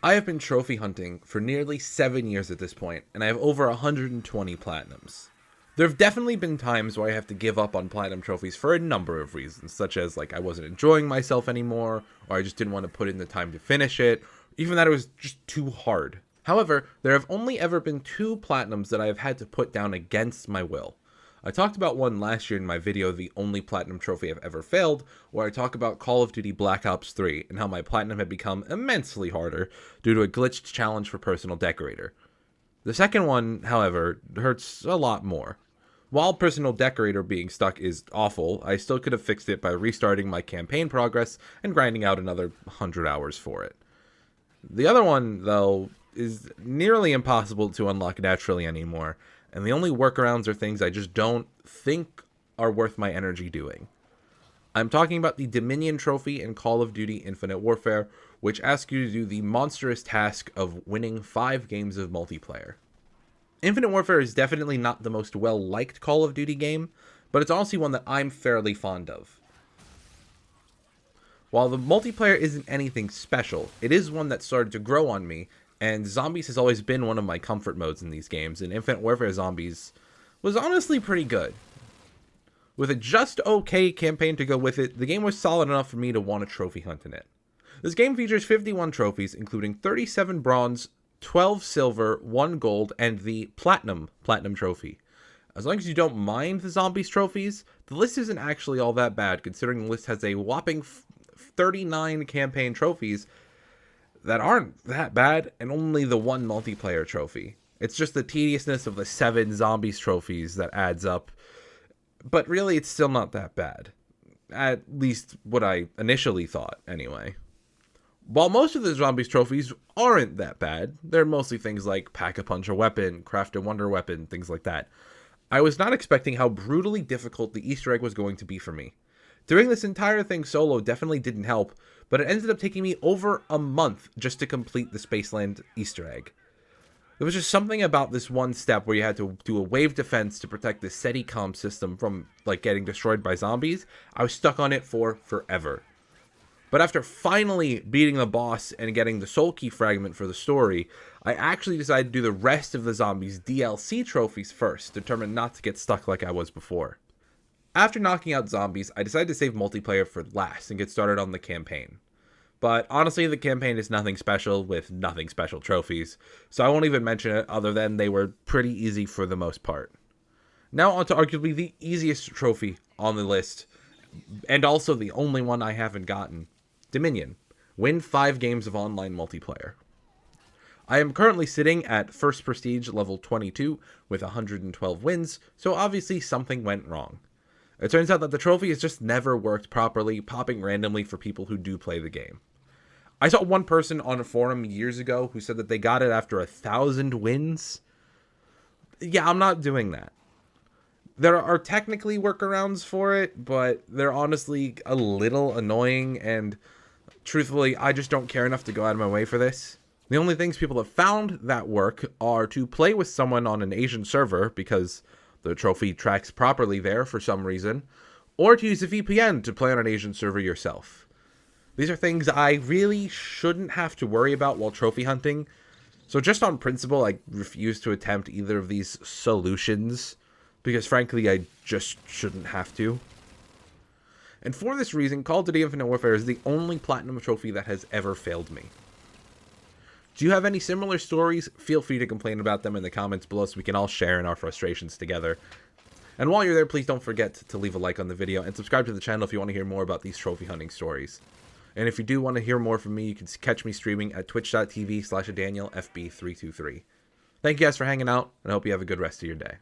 I have been trophy hunting for nearly 7 years at this point, and I have over 120 platinums. There have definitely been times where I have to give up on platinum trophies for a number of reasons, such as I wasn't enjoying myself anymore, or I just didn't want to put in the time to finish it, even that it was just too hard. However, there have only ever been 2 platinums that I have had to put down against my will. I talked about one last year in my video, The Only Platinum Trophy I've Ever Failed, where I talk about Call of Duty Black Ops 3 and how my platinum had become immensely harder due to a glitched challenge for Personal Decorator. The second one, however, hurts a lot more. While Personal Decorator being stuck is awful, I still could have fixed it by restarting my campaign progress and grinding out another 100 hours for it. The other one, though, is nearly impossible to unlock naturally anymore, and the only workarounds are things I just don't think are worth my energy doing. I'm talking about the Dominion Trophy in Call of Duty Infinite Warfare, which asks you to do the monstrous task of winning 5 games of multiplayer. Infinite Warfare is definitely not the most well-liked Call of Duty game, but it's honestly one that I'm fairly fond of. While the multiplayer isn't anything special, it is one that started to grow on me, and Zombies has always been one of my comfort modes in these games, and Infinite Warfare Zombies was honestly pretty good. With a just okay campaign to go with it, the game was solid enough for me to want to trophy hunt in it. This game features 51 trophies, including 37 bronze, 12 silver, 1 gold, and the Platinum Trophy. As long as you don't mind the Zombies trophies, the list isn't actually all that bad, considering the list has a whopping 39 campaign trophies that aren't that bad, and only the 1 multiplayer trophy. It's just the tediousness of the 7 Zombies trophies that adds up, but really it's still not that bad. At least what I initially thought, anyway. While most of the Zombies trophies aren't that bad, they're mostly things like Pack-a-Punch a weapon, Craft a wonder weapon, things like that. I was not expecting how brutally difficult the Easter egg was going to be for me. Doing this entire thing solo definitely didn't help, but it ended up taking me over a month just to complete the Spaceland Easter egg. There was just something about this one step where you had to do a wave defense to protect the SETI-COM system from getting destroyed by zombies. I was stuck on it for forever. But after finally beating the boss and getting the soul key fragment for the story, I actually decided to do the rest of the Zombies DLC trophies first, determined not to get stuck like I was before. After knocking out Zombies, I decided to save multiplayer for last and get started on the campaign. But honestly, the campaign is nothing special with nothing special trophies, so I won't even mention it other than they were pretty easy for the most part. Now on to arguably the easiest trophy on the list, and also the only one I haven't gotten. Dominion. Win 5 games of online multiplayer. I am currently sitting at First Prestige level 22 with 112 wins, so obviously something went wrong. It turns out that the trophy has just never worked properly, popping randomly for people who do play the game. I saw one person on a forum years ago who said that they got it after 1,000 wins. Yeah, I'm not doing that. There are technically workarounds for it, but they're honestly a little annoying, and truthfully, I just don't care enough to go out of my way for this. The only things people have found that work are to play with someone on an Asian server, because the trophy tracks properly there for some reason, or to use a VPN to play on an Asian server yourself. These are things I really shouldn't have to worry about while trophy hunting, so just on principle, I refuse to attempt either of these solutions, because frankly, I just shouldn't have to. And for this reason, Call of Duty Infinite Warfare is the only platinum trophy that has ever failed me. Do you have any similar stories? Feel free to complain about them in the comments below so we can all share in our frustrations together. And while you're there, please don't forget to leave a like on the video and subscribe to the channel if you want to hear more about these trophy hunting stories. And if you do want to hear more from me, you can catch me streaming at twitch.tv/DanielFB323. Thank you guys for hanging out, and I hope you have a good rest of your day.